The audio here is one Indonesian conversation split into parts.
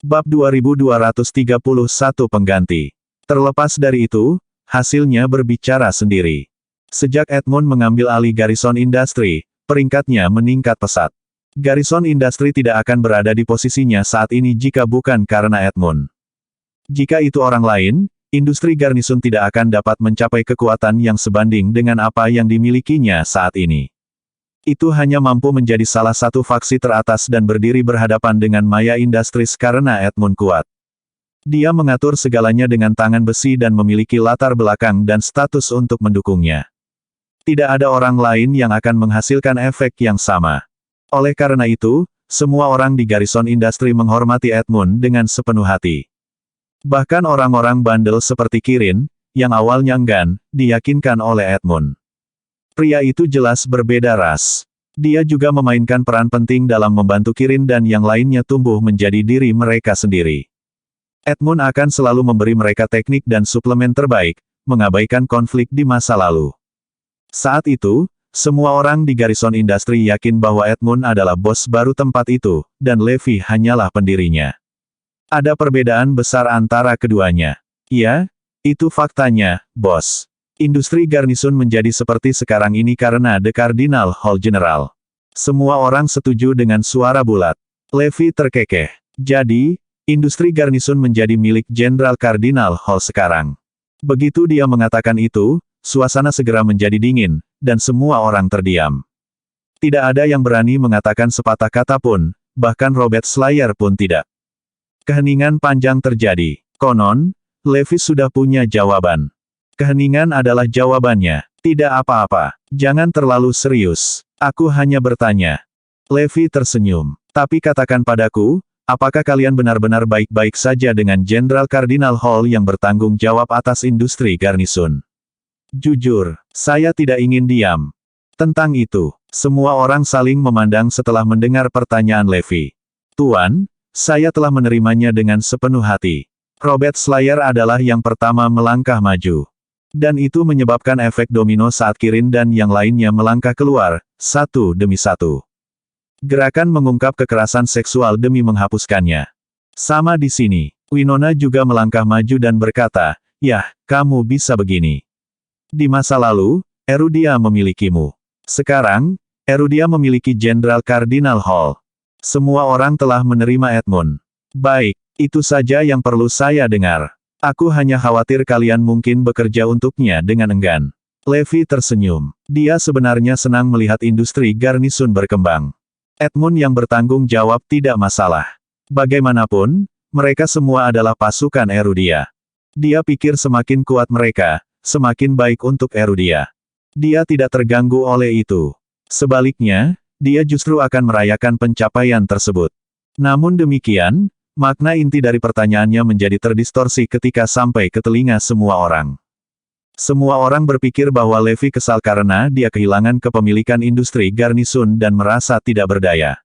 Bab 2231 Pengganti. Terlepas dari itu, hasilnya berbicara sendiri. Sejak Edmund mengambil alih Garrison Industry, peringkatnya meningkat pesat. Garrison Industry tidak akan berada di posisinya saat ini jika bukan karena Edmund. Jika itu orang lain, industri Garnison tidak akan dapat mencapai kekuatan yang sebanding dengan apa yang dimilikinya saat ini. Itu hanya mampu menjadi salah satu faksi teratas dan berdiri berhadapan dengan Maya Industries karena Edmund kuat. Dia mengatur segalanya dengan tangan besi dan memiliki latar belakang dan status untuk mendukungnya. Tidak ada orang lain yang akan menghasilkan efek yang sama. Oleh karena itu, semua orang di Garrison Industry menghormati Edmund dengan sepenuh hati. Bahkan orang-orang bandel seperti Kirin, yang awalnya enggan, diyakinkan oleh Edmund. Pria itu jelas berbeda ras. Dia juga memainkan peran penting dalam membantu Kirin dan yang lainnya tumbuh menjadi diri mereka sendiri. Edmund akan selalu memberi mereka teknik dan suplemen terbaik, mengabaikan konflik di masa lalu. Saat itu, semua orang di Garrison Industry yakin bahwa Edmund adalah bos baru tempat itu, dan Levi hanyalah pendirinya. Ada perbedaan besar antara keduanya. Ya, itu faktanya, bos. Industri Garnison menjadi seperti sekarang ini karena The Cardinal Hall General. Semua orang setuju dengan suara bulat. Levi terkekeh. Jadi, industri Garnison menjadi milik Jenderal Cardinal Hall sekarang. Begitu dia mengatakan itu, suasana segera menjadi dingin, dan semua orang terdiam. Tidak ada yang berani mengatakan sepatah kata pun, bahkan Robert Slayer pun tidak. Keheningan panjang terjadi. Konon, Levi sudah punya jawaban. Keheningan adalah jawabannya. Tidak apa-apa. Jangan terlalu serius. Aku hanya bertanya. Levi tersenyum. Tapi katakan padaku, apakah kalian benar-benar baik-baik saja dengan Jenderal Cardinal Hall yang bertanggung jawab atas industri Garnison? Jujur, saya tidak ingin diam. Tentang itu, semua orang saling memandang setelah mendengar pertanyaan Levi. Tuan, saya telah menerimanya dengan sepenuh hati. Robert Slayer adalah yang pertama melangkah maju. Dan itu menyebabkan efek domino saat Kirin dan yang lainnya melangkah keluar, satu demi satu. Gerakan mengungkap kekerasan seksual demi menghapuskannya. Sama di sini, Winona juga melangkah maju dan berkata, "Yah, kamu bisa begini. Di masa lalu, Erudia memilikimu. Sekarang, Erudia memiliki Jenderal Cardinal Hall." Semua orang telah menerima Edmund. Baik, itu saja yang perlu saya dengar. Aku hanya khawatir kalian mungkin bekerja untuknya dengan enggan. Levi tersenyum. Dia sebenarnya senang melihat industri Garnison berkembang. Edmund yang bertanggung jawab tidak masalah. Bagaimanapun, mereka semua adalah pasukan Erudia. Dia pikir semakin kuat mereka, semakin baik untuk Erudia. Dia tidak terganggu oleh itu. Sebaliknya, dia justru akan merayakan pencapaian tersebut. Namun demikian, makna inti dari pertanyaannya menjadi terdistorsi ketika sampai ke telinga semua orang. Semua orang berpikir bahwa Levi kesal karena dia kehilangan kepemilikan industri Garnison dan merasa tidak berdaya.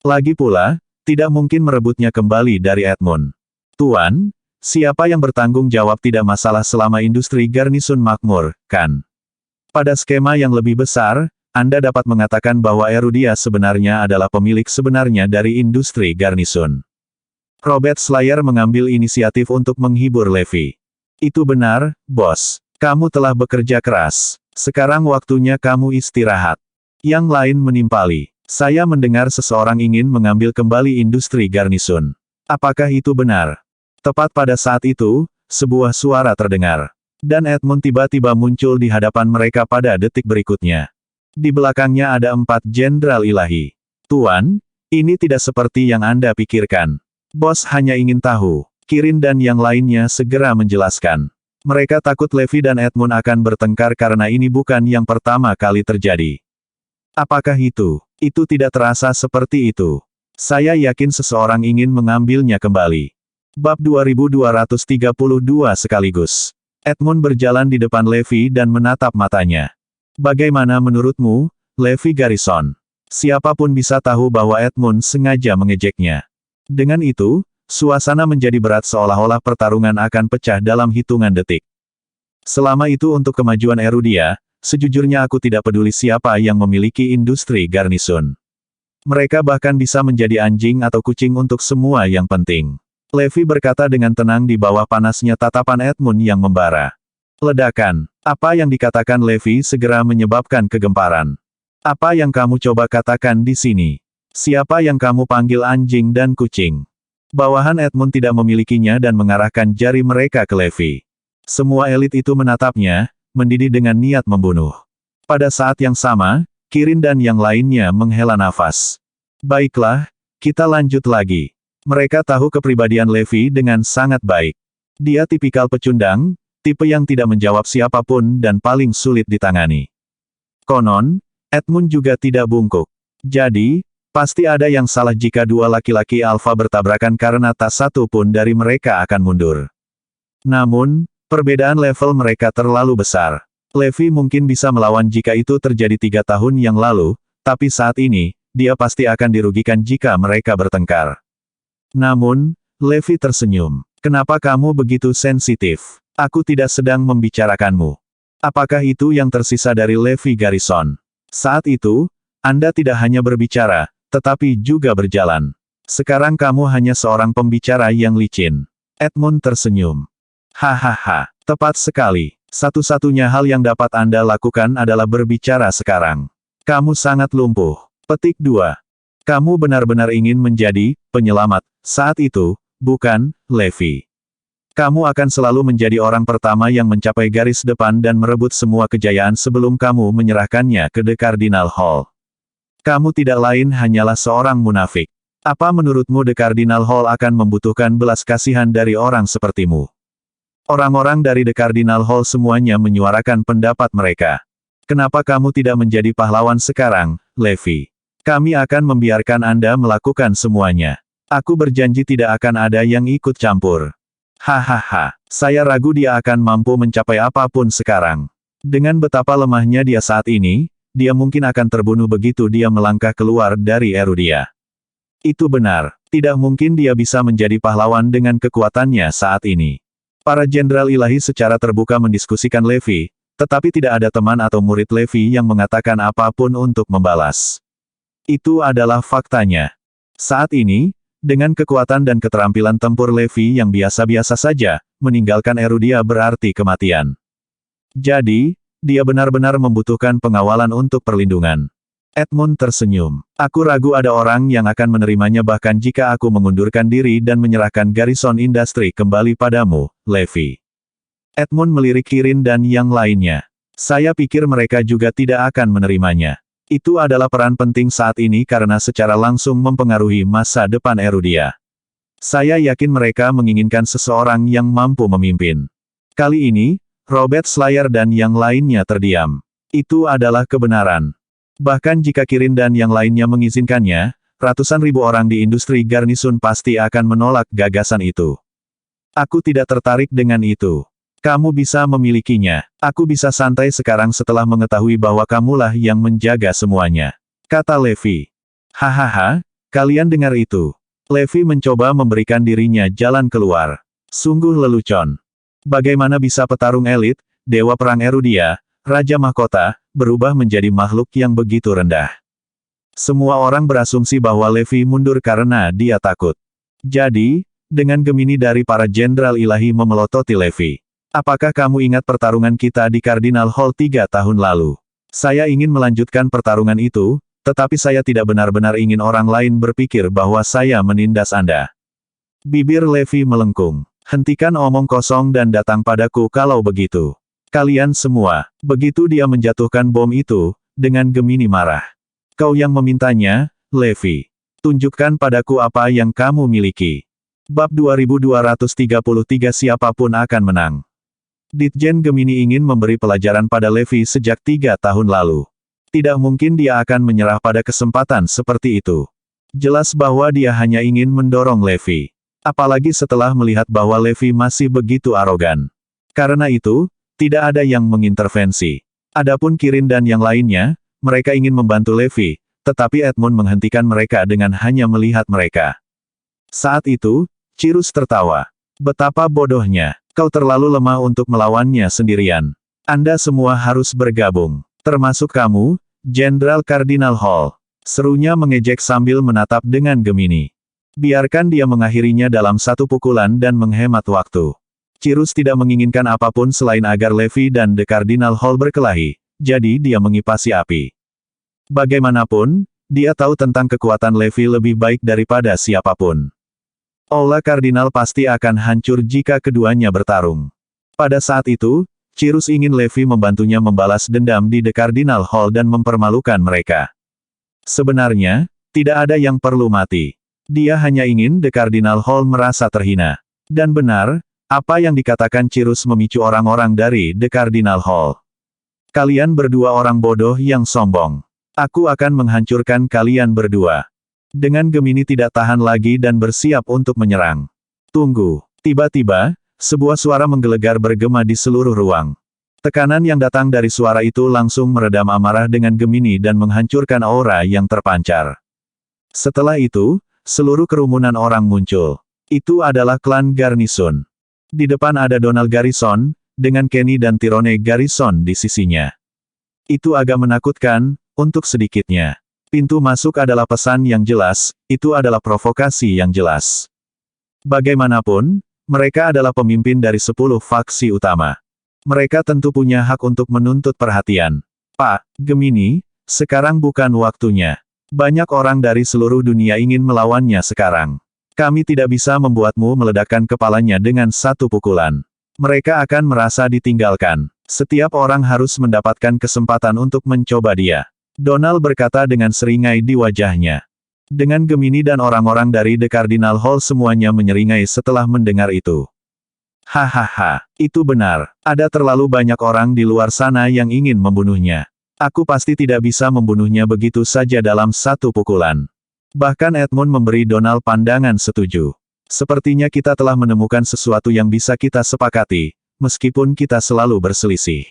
Lagi pula, tidak mungkin merebutnya kembali dari Edmund. Tuan, siapa yang bertanggung jawab tidak masalah selama industri Garnison makmur, kan? Pada skema yang lebih besar, Anda dapat mengatakan bahwa Erudia sebenarnya adalah pemilik sebenarnya dari industri Garnison. Robert Slayer mengambil inisiatif untuk menghibur Levi. Itu benar, bos. Kamu telah bekerja keras. Sekarang waktunya kamu istirahat. Yang lain menimpali. Saya mendengar seseorang ingin mengambil kembali industri Garnison. Apakah itu benar? Tepat pada saat itu, sebuah suara terdengar. Dan Edmund tiba-tiba muncul di hadapan mereka pada detik berikutnya. Di belakangnya ada 4 jenderal ilahi. Tuan, ini tidak seperti yang Anda pikirkan. Bos hanya ingin tahu. Kirin dan yang lainnya segera menjelaskan. Mereka takut Levi dan Edmund akan bertengkar karena ini bukan yang pertama kali terjadi. Apakah itu? Itu tidak terasa seperti itu. Saya yakin seseorang ingin mengambilnya kembali. Bab 2232 sekaligus. Edmund berjalan di depan Levi dan menatap matanya. Bagaimana menurutmu, Levi Garrison? Siapapun bisa tahu bahwa Edmund sengaja mengejeknya. Dengan itu, suasana menjadi berat seolah-olah pertarungan akan pecah dalam hitungan detik. Selama itu untuk kemajuan Erudia, sejujurnya aku tidak peduli siapa yang memiliki industri Garnison. Mereka bahkan bisa menjadi anjing atau kucing untuk semua yang penting. Levi berkata dengan tenang di bawah panasnya tatapan Edmund yang membara. Ledakan. Apa yang dikatakan Levi segera menyebabkan kegemparan. Apa yang kamu coba katakan di sini? Siapa yang kamu panggil anjing dan kucing? Bawahan Edmund tidak memilikinya dan mengarahkan jari mereka ke Levi. Semua elit itu menatapnya, mendidih dengan niat membunuh. Pada saat yang sama, Kirin dan yang lainnya menghela nafas. Baiklah, kita lanjut lagi. Mereka tahu kepribadian Levi dengan sangat baik. Dia tipikal pecundang, tipe yang tidak menjawab siapapun dan paling sulit ditangani. Konon, Edmund juga tidak bungkuk. Jadi, pasti ada yang salah jika dua laki-laki alfa bertabrakan karena tak satu pun dari mereka akan mundur. Namun, perbedaan level mereka terlalu besar. Levi mungkin bisa melawan jika itu terjadi 3 tahun yang lalu, tapi saat ini, dia pasti akan dirugikan jika mereka bertengkar. Namun, Levi tersenyum. Kenapa kamu begitu sensitif? Aku tidak sedang membicarakanmu. Apakah itu yang tersisa dari Levi Garrison? Saat itu, Anda tidak hanya berbicara, tetapi juga berjalan. Sekarang kamu hanya seorang pembicara yang licin. Edmund tersenyum. Hahaha, tepat sekali. Satu-satunya hal yang dapat Anda lakukan adalah berbicara sekarang. Kamu sangat lumpuh. Petik 2. Kamu benar-benar ingin menjadi penyelamat saat itu, bukan, Levi? Kamu akan selalu menjadi orang pertama yang mencapai garis depan dan merebut semua kejayaan sebelum kamu menyerahkannya ke The Cardinal Hall. Kamu tidak lain hanyalah seorang munafik. Apa menurutmu The Cardinal Hall akan membutuhkan belas kasihan dari orang sepertimu? Orang-orang dari The Cardinal Hall semuanya menyuarakan pendapat mereka. Kenapa kamu tidak menjadi pahlawan sekarang, Levi? Kami akan membiarkan Anda melakukan semuanya. Aku berjanji tidak akan ada yang ikut campur. Hahaha, saya ragu dia akan mampu mencapai apapun sekarang. Dengan betapa lemahnya dia saat ini, dia mungkin akan terbunuh begitu dia melangkah keluar dari Erudia. Itu benar, tidak mungkin dia bisa menjadi pahlawan dengan kekuatannya saat ini. Para jenderal ilahi secara terbuka mendiskusikan Levi, tetapi tidak ada teman atau murid Levi yang mengatakan apapun untuk membalas. Itu adalah faktanya. Saat ini, dengan kekuatan dan keterampilan tempur Levi yang biasa-biasa saja, meninggalkan Erudia berarti kematian. Jadi, dia benar-benar membutuhkan pengawalan untuk perlindungan. Edmund tersenyum. Aku ragu ada orang yang akan menerimanya bahkan jika aku mengundurkan diri dan menyerahkan Garrison Industri kembali padamu, Levi. Edmund melirik Kirin dan yang lainnya. Saya pikir mereka juga tidak akan menerimanya. Itu adalah peran penting saat ini karena secara langsung mempengaruhi masa depan Erudia. Saya yakin mereka menginginkan seseorang yang mampu memimpin. Kali ini, Robert Slayer dan yang lainnya terdiam. Itu adalah kebenaran. Bahkan jika Kirin dan yang lainnya mengizinkannya, ratusan ribu orang di industri Garnisun pasti akan menolak gagasan itu. Aku tidak tertarik dengan itu. Kamu bisa memilikinya. Aku bisa santai sekarang setelah mengetahui bahwa kamulah yang menjaga semuanya. Kata Levi. Hahaha, kalian dengar itu. Levi mencoba memberikan dirinya jalan keluar. Sungguh lelucon. Bagaimana bisa petarung elit, dewa perang Erudia, Raja Mahkota, berubah menjadi makhluk yang begitu rendah? Semua orang berasumsi bahwa Levi mundur karena dia takut. Jadi, dengan Gemini dari para jenderal ilahi memelototi Levi. Apakah kamu ingat pertarungan kita di Cardinal Hall 3 tahun lalu? Saya ingin melanjutkan pertarungan itu, tetapi saya tidak benar-benar ingin orang lain berpikir bahwa saya menindas Anda. Bibir Levi melengkung. Hentikan omong kosong dan datang padaku kalau begitu. Kalian semua. Begitu dia menjatuhkan bom itu, dengan Gemini marah. Kau yang memintanya, Levi. Tunjukkan padaku apa yang kamu miliki. Bab 2233 siapapun akan menang. Ditjen Gemini ingin memberi pelajaran pada Levi sejak 3 tahun lalu. Tidak mungkin dia akan menyerah pada kesempatan seperti itu. Jelas bahwa dia hanya ingin mendorong Levi. Apalagi setelah melihat bahwa Levi masih begitu arogan. Karena itu, tidak ada yang mengintervensi. Adapun Kirin dan yang lainnya, mereka ingin membantu Levi, tetapi Edmund menghentikan mereka dengan hanya melihat mereka. Saat itu, Cirrus tertawa. Betapa bodohnya. Kau terlalu lemah untuk melawannya sendirian. Anda semua harus bergabung. Termasuk kamu, Jenderal Cardinal Hall. Serunya mengejek sambil menatap dengan Gemini. Biarkan dia mengakhirinya dalam satu pukulan dan menghemat waktu. Cirrus tidak menginginkan apapun selain agar Levi dan The Cardinal Hall berkelahi, jadi dia mengipasi api. Bagaimanapun, dia tahu tentang kekuatan Levi lebih baik daripada siapapun. Aula Kardinal pasti akan hancur jika keduanya bertarung. Pada saat itu, Cirrus ingin Levi membantunya membalas dendam di The Cardinal Hall dan mempermalukan mereka. Sebenarnya, tidak ada yang perlu mati. Dia hanya ingin The Cardinal Hall merasa terhina. Dan benar, apa yang dikatakan Cirrus memicu orang-orang dari The Cardinal Hall. Kalian berdua orang bodoh yang sombong. Aku akan menghancurkan kalian berdua. Dengan Gemini tidak tahan lagi dan bersiap untuk menyerang. Tunggu. Tiba-tiba, sebuah suara menggelegar bergema di seluruh ruang. Tekanan yang datang dari suara itu langsung meredam amarah dengan Gemini dan menghancurkan aura yang terpancar. Setelah itu, seluruh kerumunan orang muncul. Itu adalah klan Garnison. Di depan ada Donald Garrison, dengan Kenny dan Tyrone Garrison di sisinya. Itu agak menakutkan, untuk sedikitnya. Pintu masuk adalah pesan yang jelas, itu adalah provokasi yang jelas. Bagaimanapun, mereka adalah pemimpin dari 10 faksi utama. Mereka tentu punya hak untuk menuntut perhatian. Pak Gemini, sekarang bukan waktunya. Banyak orang dari seluruh dunia ingin melawannya sekarang. Kami tidak bisa membuatmu meledakkan kepalanya dengan satu pukulan. Mereka akan merasa ditinggalkan. Setiap orang harus mendapatkan kesempatan untuk mencoba dia. Donald berkata dengan seringai di wajahnya. Dengan Gemini dan orang-orang dari The Cardinal Hall semuanya menyeringai setelah mendengar itu. Hahaha, itu benar. Ada terlalu banyak orang di luar sana yang ingin membunuhnya. Aku pasti tidak bisa membunuhnya begitu saja dalam satu pukulan. Bahkan Edmund memberi Donald pandangan setuju. Sepertinya kita telah menemukan sesuatu yang bisa kita sepakati, meskipun kita selalu berselisih.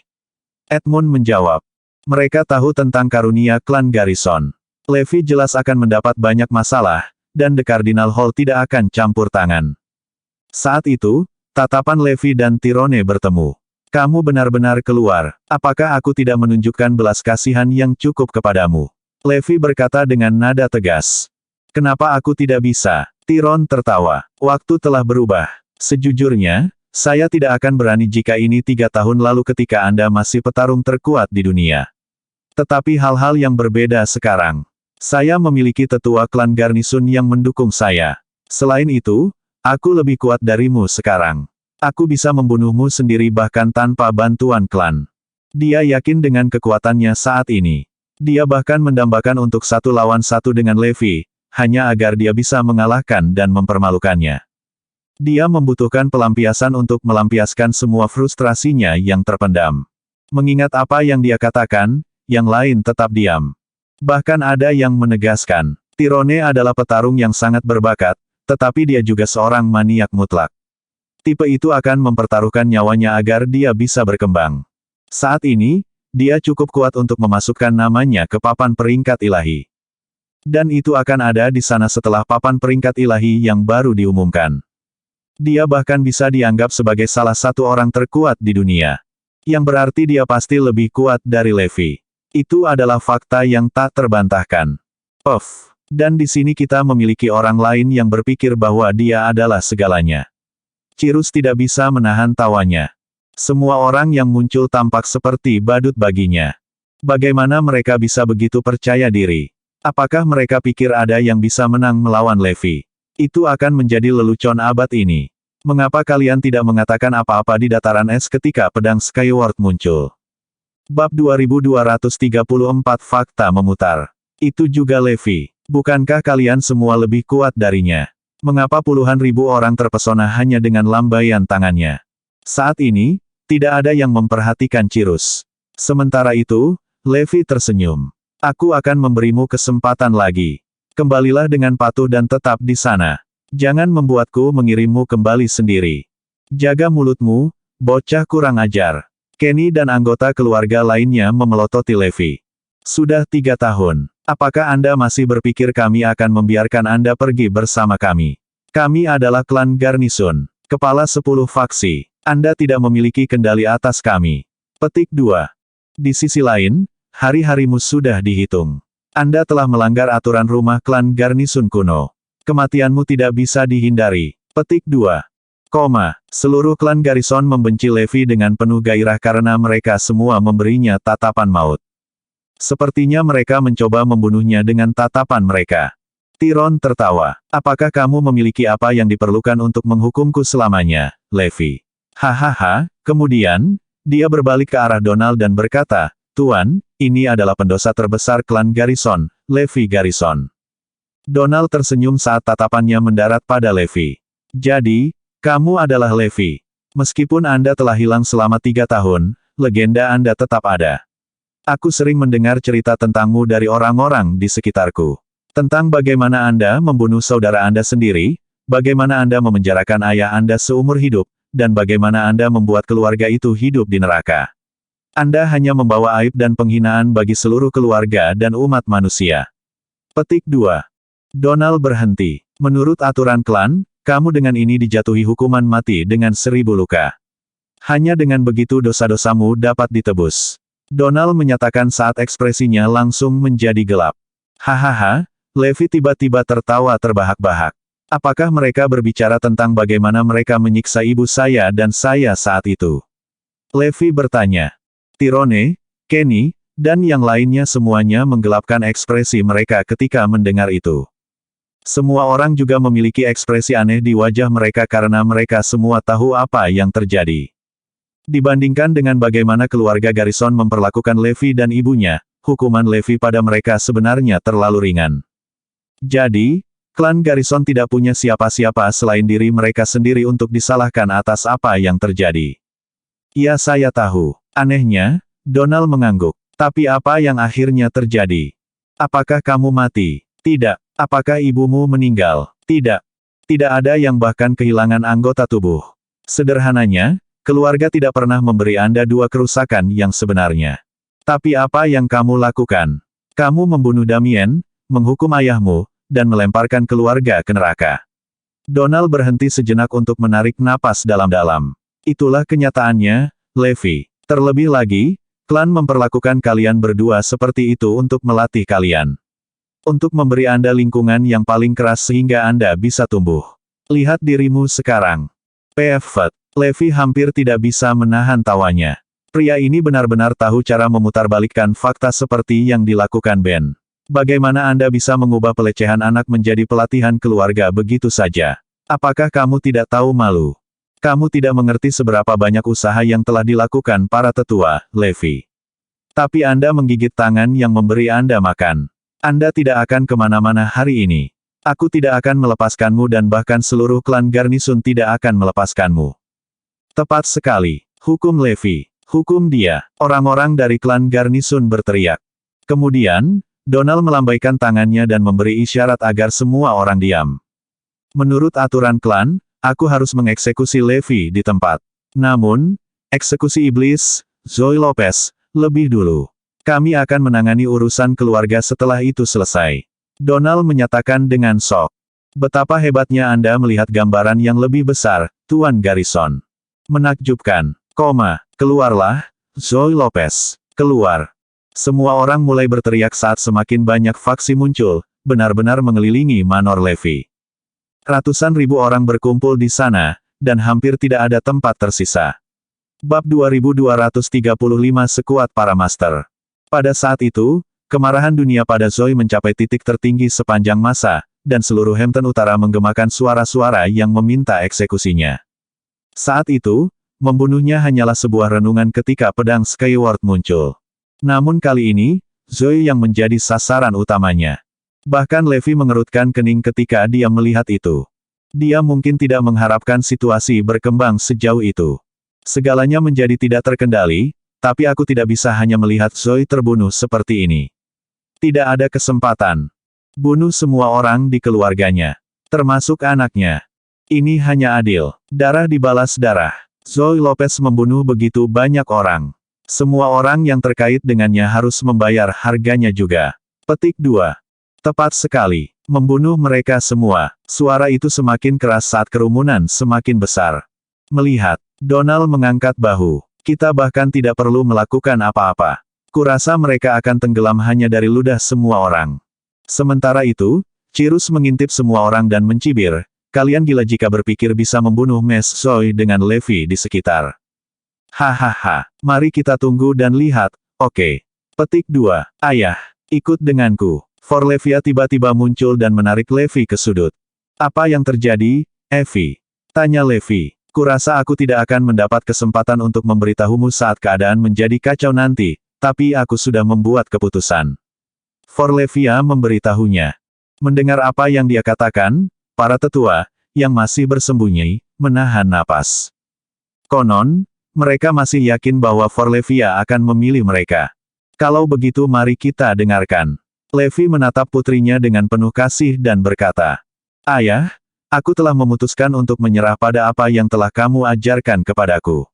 Edmund menjawab. Mereka tahu tentang karunia klan Garrison. Levi jelas akan mendapat banyak masalah, dan The Cardinal Hall tidak akan campur tangan. Saat itu, tatapan Levi dan Tyrone bertemu. Kamu benar-benar keluar. Apakah aku tidak menunjukkan belas kasihan yang cukup kepadamu? Levi berkata dengan nada tegas. Kenapa aku tidak bisa? Tyrone tertawa. Waktu telah berubah. Sejujurnya, saya tidak akan berani jika ini 3 tahun lalu ketika Anda masih petarung terkuat di dunia. Tetapi hal-hal yang berbeda sekarang. Saya memiliki tetua klan Garnison yang mendukung saya. Selain itu, aku lebih kuat darimu sekarang. Aku bisa membunuhmu sendiri bahkan tanpa bantuan klan. Dia yakin dengan kekuatannya saat ini. Dia bahkan mendambakan untuk 1 lawan 1 dengan Levi, hanya agar dia bisa mengalahkan dan mempermalukannya. Dia membutuhkan pelampiasan untuk melampiaskan semua frustrasinya yang terpendam. Mengingat apa yang dia katakan, yang lain tetap diam. Bahkan ada yang menegaskan, Tyrone adalah petarung yang sangat berbakat, tetapi dia juga seorang maniak mutlak. Tipe itu akan mempertaruhkan nyawanya agar dia bisa berkembang. Saat ini, dia cukup kuat untuk memasukkan namanya ke papan peringkat ilahi. Dan itu akan ada di sana setelah papan peringkat ilahi yang baru diumumkan. Dia bahkan bisa dianggap sebagai salah satu orang terkuat di dunia. Yang berarti dia pasti lebih kuat dari Levi. Itu adalah fakta yang tak terbantahkan. Puff. Dan di sini kita memiliki orang lain yang berpikir bahwa dia adalah segalanya. Cirrus tidak bisa menahan tawanya. Semua orang yang muncul tampak seperti badut baginya. Bagaimana mereka bisa begitu percaya diri? Apakah mereka pikir ada yang bisa menang melawan Levi? Itu akan menjadi lelucon abad ini. Mengapa kalian tidak mengatakan apa-apa di dataran es ketika pedang Skyward muncul? Bab 2234 Fakta Memutar. Itu juga Levi. Bukankah kalian semua lebih kuat darinya? Mengapa puluhan ribu orang terpesona hanya dengan lambaian tangannya? Saat ini, tidak ada yang memperhatikan Cirrus. Sementara itu, Levi tersenyum. Aku akan memberimu kesempatan lagi. Kembalilah dengan patuh dan tetap di sana. Jangan membuatku mengirimmu kembali sendiri. Jaga mulutmu, bocah kurang ajar. Kenny dan anggota keluarga lainnya memelototi Levi. Sudah 3 tahun. Apakah Anda masih berpikir kami akan membiarkan Anda pergi bersama kami? Kami adalah klan Garnison. Kepala 10 faksi. Anda tidak memiliki kendali atas kami. Petik 2. Di sisi lain, hari-harimu sudah dihitung. Anda telah melanggar aturan rumah klan Garnisun kuno. Kematianmu tidak bisa dihindari. Petik 2. Seluruh klan Garrison membenci Levi dengan penuh gairah karena mereka semua memberinya tatapan maut. Sepertinya mereka mencoba membunuhnya dengan tatapan mereka. Tyron tertawa. Apakah kamu memiliki apa yang diperlukan untuk menghukumku selamanya, Levi? Hahaha. Kemudian, dia berbalik ke arah Donald dan berkata, Tuan, ini adalah pendosa terbesar klan Garrison, Levi Garrison. Donald tersenyum saat tatapannya mendarat pada Levi. Jadi, kamu adalah Levi. Meskipun Anda telah hilang selama 3 tahun, legenda Anda tetap ada. Aku sering mendengar cerita tentangmu dari orang-orang di sekitarku. Tentang bagaimana Anda membunuh saudara Anda sendiri, bagaimana Anda memenjarakan ayah Anda seumur hidup, dan bagaimana Anda membuat keluarga itu hidup di neraka. Anda hanya membawa aib dan penghinaan bagi seluruh keluarga dan umat manusia. Petik 2. Donald berhenti. Menurut aturan klan, kamu dengan ini dijatuhi hukuman mati dengan 1000 luka. Hanya dengan begitu dosa-dosamu dapat ditebus. Donald menyatakan saat ekspresinya langsung menjadi gelap. Hahaha, Levi tiba-tiba tertawa terbahak-bahak. Apakah mereka berbicara tentang bagaimana mereka menyiksa ibu saya dan saya saat itu? Levi bertanya. Tyrone, Kenny, dan yang lainnya semuanya menggelapkan ekspresi mereka ketika mendengar itu. Semua orang juga memiliki ekspresi aneh di wajah mereka karena mereka semua tahu apa yang terjadi. Dibandingkan dengan bagaimana keluarga Garrison memperlakukan Levi dan ibunya, hukuman Levi pada mereka sebenarnya terlalu ringan. Jadi, klan Garrison tidak punya siapa-siapa selain diri mereka sendiri untuk disalahkan atas apa yang terjadi. Ya, saya tahu. Anehnya, Donald mengangguk. Tapi apa yang akhirnya terjadi? Apakah kamu mati? Tidak. Apakah ibumu meninggal? Tidak. Tidak ada yang bahkan kehilangan anggota tubuh. Sederhananya, keluarga tidak pernah memberi Anda 2 kerusakan yang sebenarnya. Tapi apa yang kamu lakukan? Kamu membunuh Damien, menghukum ayahmu, dan melemparkan keluarga ke neraka. Donald berhenti sejenak untuk menarik napas dalam-dalam. Itulah kenyataannya, Levi. Terlebih lagi, klan memperlakukan kalian berdua seperti itu untuk melatih kalian. Untuk memberi Anda lingkungan yang paling keras sehingga Anda bisa tumbuh. Lihat dirimu sekarang. Pevot. Levi hampir tidak bisa menahan tawanya. Pria ini benar-benar tahu cara memutarbalikkan fakta seperti yang dilakukan Ben. Bagaimana Anda bisa mengubah pelecehan anak menjadi pelatihan keluarga begitu saja? Apakah kamu tidak tahu malu? Kamu tidak mengerti seberapa banyak usaha yang telah dilakukan para tetua, Levi. Tapi Anda menggigit tangan yang memberi Anda makan. Anda tidak akan kemana-mana hari ini. Aku tidak akan melepaskanmu dan bahkan seluruh klan Garnisun tidak akan melepaskanmu. Tepat sekali. Hukum Levi. Hukum dia. Orang-orang dari klan Garnisun berteriak. Kemudian, Donald melambaikan tangannya dan memberi isyarat agar semua orang diam. Menurut aturan klan, aku harus mengeksekusi Levi di tempat. Namun, eksekusi iblis, Zoe Lopez, lebih dulu. Kami akan menangani urusan keluarga setelah itu selesai. Donald menyatakan dengan shock. Betapa hebatnya Anda melihat gambaran yang lebih besar, Tuan Garrison. Menakjubkan. Keluarlah, Zoe Lopez. Keluar. Semua orang mulai berteriak saat semakin banyak faksi muncul, benar-benar mengelilingi Manor Levi. Ratusan ribu orang berkumpul di sana, dan hampir tidak ada tempat tersisa. Bab 2235 Sekuat para Master. Pada saat itu, kemarahan dunia pada Zoe mencapai titik tertinggi sepanjang masa, dan seluruh Hampton Utara menggemakan suara-suara yang meminta eksekusinya. Saat itu, membunuhnya hanyalah sebuah renungan ketika pedang Skyward muncul. Namun kali ini, Zoe yang menjadi sasaran utamanya. Bahkan Levi mengerutkan kening ketika dia melihat itu. Dia mungkin tidak mengharapkan situasi berkembang sejauh itu. Segalanya menjadi tidak terkendali, tapi aku tidak bisa hanya melihat Zoe terbunuh seperti ini. Tidak ada kesempatan. Bunuh semua orang di keluarganya. Termasuk anaknya. Ini hanya adil. Darah dibalas darah. Zoe Lopez membunuh begitu banyak orang. Semua orang yang terkait dengannya harus membayar harganya juga. Petik 2. Tepat sekali. Membunuh mereka semua. Suara itu semakin keras saat kerumunan semakin besar. Melihat, Donald mengangkat bahu. Kita bahkan tidak perlu melakukan apa-apa. Kurasa mereka akan tenggelam hanya dari ludah semua orang. Sementara itu, Cirrus mengintip semua orang dan mencibir, kalian gila jika berpikir bisa membunuh Mes Zoe dengan Levi di sekitar. Hahaha, mari kita tunggu dan lihat, oke. Petik 2. Ayah, ikut denganku. Forlevia tiba-tiba muncul dan menarik Levi ke sudut. Apa yang terjadi, Evie? Tanya Levi. Kurasa aku tidak akan mendapat kesempatan untuk memberitahumu saat keadaan menjadi kacau nanti, tapi aku sudah membuat keputusan. Forlevia memberitahunya. Mendengar apa yang dia katakan, para tetua, yang masih bersembunyi, menahan napas. Konon, mereka masih yakin bahwa Forlevia akan memilih mereka. Kalau begitu mari kita dengarkan. Levi menatap putrinya dengan penuh kasih dan berkata, Ayah, aku telah memutuskan untuk menyerah pada apa yang telah kamu ajarkan kepadaku.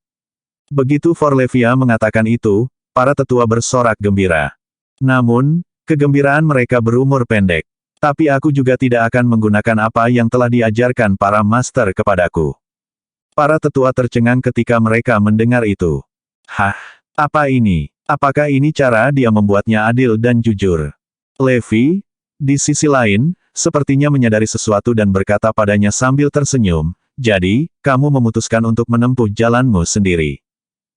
Begitu Forlevia mengatakan itu, para tetua bersorak gembira. Namun, kegembiraan mereka berumur pendek. Tapi aku juga tidak akan menggunakan apa yang telah diajarkan para master kepadaku. Para tetua tercengang ketika mereka mendengar itu. Hah, apa ini? Apakah ini cara dia membuatnya adil dan jujur? Levi, di sisi lain, sepertinya menyadari sesuatu dan berkata padanya sambil tersenyum, jadi, kamu memutuskan untuk menempuh jalanmu sendiri.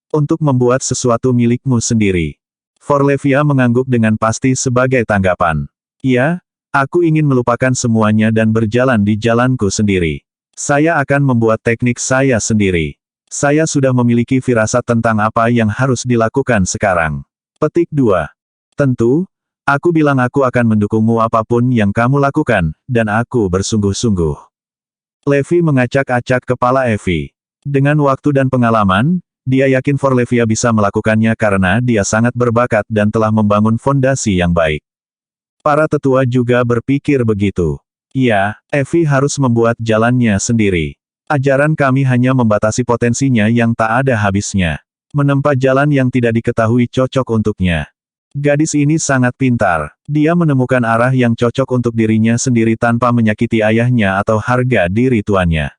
Untuk membuat sesuatu milikmu sendiri. Forlevia mengangguk dengan pasti sebagai tanggapan. Ya, aku ingin melupakan semuanya dan berjalan di jalanku sendiri. Saya akan membuat teknik saya sendiri. Saya sudah memiliki firasat tentang apa yang harus dilakukan sekarang. Petik 2. Tentu, aku bilang aku akan mendukungmu apapun yang kamu lakukan, dan aku bersungguh-sungguh. Levi mengacak-acak kepala Evie. Dengan waktu dan pengalaman, dia yakin Forlevia bisa melakukannya karena dia sangat berbakat dan telah membangun fondasi yang baik. Para tetua juga berpikir begitu. Ya, Evie harus membuat jalannya sendiri. Ajaran kami hanya membatasi potensinya yang tak ada habisnya. Menempa jalan yang tidak diketahui cocok untuknya. Gadis ini sangat pintar. Dia menemukan arah yang cocok untuk dirinya sendiri tanpa menyakiti ayahnya atau harga diri tuannya.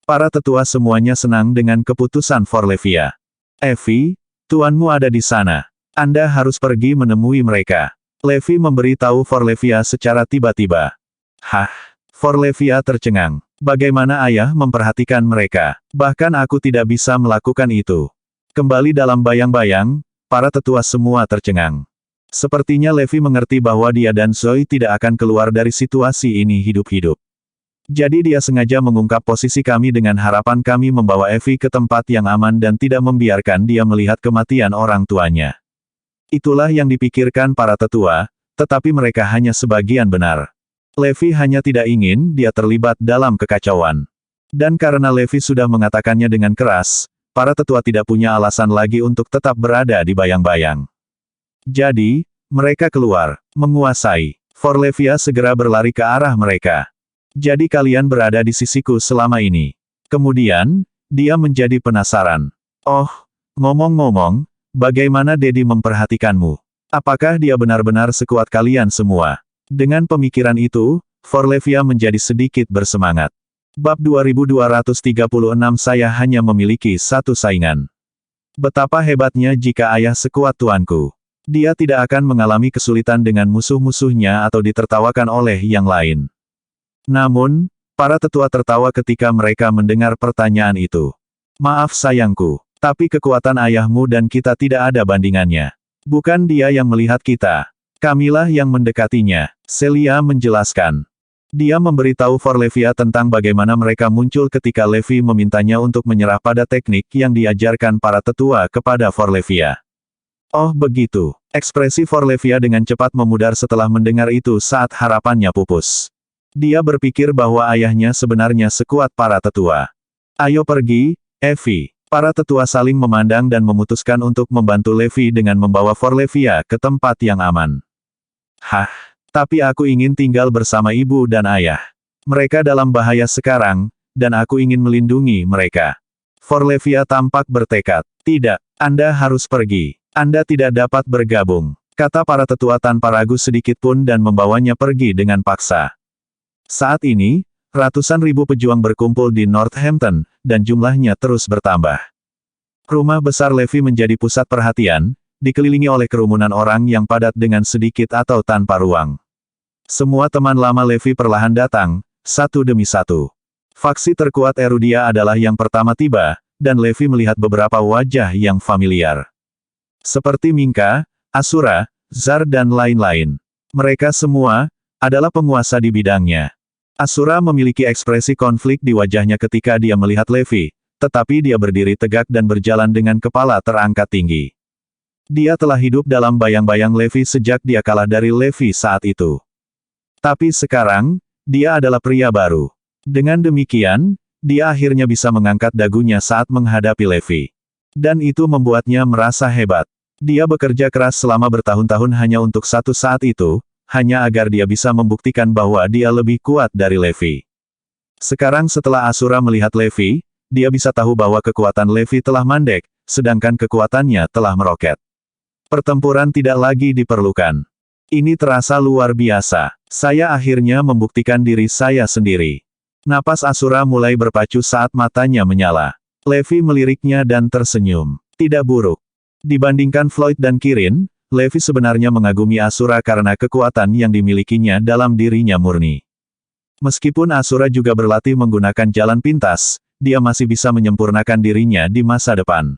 Para tetua semuanya senang dengan keputusan Forlevia. Evie, tuanmu ada di sana. Anda harus pergi menemui mereka. Levi memberitahu Forlevia secara tiba-tiba. Hah? Forlevia tercengang. Bagaimana ayah memperhatikan mereka? Bahkan aku tidak bisa melakukan itu. Kembali dalam bayang-bayang, para tetua semua tercengang. Sepertinya Levi mengerti bahwa dia dan Zoe tidak akan keluar dari situasi ini hidup-hidup. Jadi dia sengaja mengungkap posisi kami dengan harapan kami membawa Evie ke tempat yang aman dan tidak membiarkan dia melihat kematian orang tuanya. Itulah yang dipikirkan para tetua, tetapi mereka hanya sebagian benar. Levi hanya tidak ingin dia terlibat dalam kekacauan. Dan karena Levi sudah mengatakannya dengan keras, para tetua tidak punya alasan lagi untuk tetap berada di bayang-bayang. Jadi, mereka keluar, menguasai. Forlevia segera berlari ke arah mereka. Jadi kalian berada di sisiku selama ini. Kemudian, dia menjadi penasaran. Oh, ngomong-ngomong, bagaimana Dedi memperhatikanmu? Apakah dia benar-benar sekuat kalian semua? Dengan pemikiran itu, Forlevia menjadi sedikit bersemangat. Bab 2236 Saya hanya memiliki satu saingan. Betapa hebatnya jika ayah sekuat tuanku. Dia tidak akan mengalami kesulitan dengan musuh-musuhnya atau ditertawakan oleh yang lain. Namun, para tetua tertawa ketika mereka mendengar pertanyaan itu. Maaf sayangku, tapi kekuatan ayahmu dan kita tidak ada bandingannya. Bukan dia yang melihat kita. Kamilah yang mendekatinya, Celia menjelaskan. Dia memberitahu Forlevia tentang bagaimana mereka muncul ketika Levi memintanya untuk menyerah pada teknik yang diajarkan para tetua kepada Forlevia. Oh begitu, ekspresi Forlevia dengan cepat memudar setelah mendengar itu saat harapannya pupus. Dia berpikir bahwa ayahnya sebenarnya sekuat para tetua. Ayo pergi, Evie. Para tetua saling memandang dan memutuskan untuk membantu Levi dengan membawa Forlevia ke tempat yang aman. Hah, tapi aku ingin tinggal bersama ibu dan ayah. Mereka dalam bahaya sekarang, dan aku ingin melindungi mereka. Forlevia tampak bertekad. Tidak, Anda harus pergi. Anda tidak dapat bergabung, kata para tetua tanpa ragu sedikit pun dan membawanya pergi dengan paksa. Saat ini, ratusan ribu pejuang berkumpul di Northampton, dan jumlahnya terus bertambah. Rumah besar Levi menjadi pusat perhatian, dikelilingi oleh kerumunan orang yang padat dengan sedikit atau tanpa ruang. Semua teman lama Levi perlahan datang, satu demi satu. Faksi terkuat Erudia adalah yang pertama tiba, dan Levi melihat beberapa wajah yang familiar. Seperti Minka, Asura, Zar dan lain-lain. Mereka semua adalah penguasa di bidangnya. Asura memiliki ekspresi konflik di wajahnya ketika dia melihat Levi, tetapi dia berdiri tegak dan berjalan dengan kepala terangkat tinggi. Dia telah hidup dalam bayang-bayang Levi sejak dia kalah dari Levi saat itu. Tapi sekarang, dia adalah pria baru. Dengan demikian, dia akhirnya bisa mengangkat dagunya saat menghadapi Levi. Dan itu membuatnya merasa hebat. Dia bekerja keras selama bertahun-tahun hanya untuk satu saat itu, hanya agar dia bisa membuktikan bahwa dia lebih kuat dari Levi. Sekarang setelah Asura melihat Levi, dia bisa tahu bahwa kekuatan Levi telah mandek, sedangkan kekuatannya telah meroket. Pertempuran tidak lagi diperlukan. Ini terasa luar biasa. Saya akhirnya membuktikan diri saya sendiri. Napas Asura mulai berpacu saat matanya menyala. Levi meliriknya dan tersenyum. Tidak buruk. Dibandingkan Floyd dan Kirin, Levi sebenarnya mengagumi Asura karena kekuatan yang dimilikinya dalam dirinya murni. Meskipun Asura juga berlatih menggunakan jalan pintas, dia masih bisa menyempurnakan dirinya di masa depan.